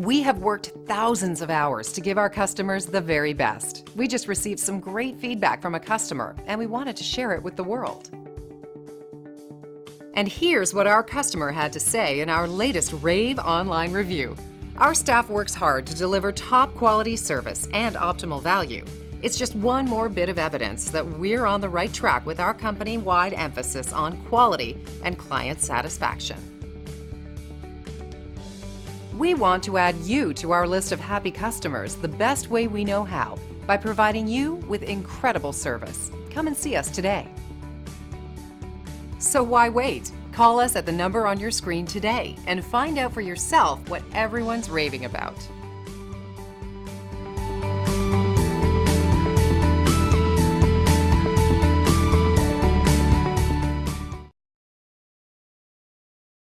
We have worked thousands of hours to give our customers the very best. We just received some great feedback from a customer, and we wanted to share it with the world. And here's what our customer had to say in our latest rave online review. Our staff works hard to deliver top quality service and optimal value. It's just one more bit of evidence that we're on the right track with our company-wide emphasis on quality and client satisfaction. We want to add you to our list of happy customers the best way we know how, by providing you with incredible service. Come and see us today. So why wait? Call us at the number on your screen today and find out for yourself what everyone's raving about.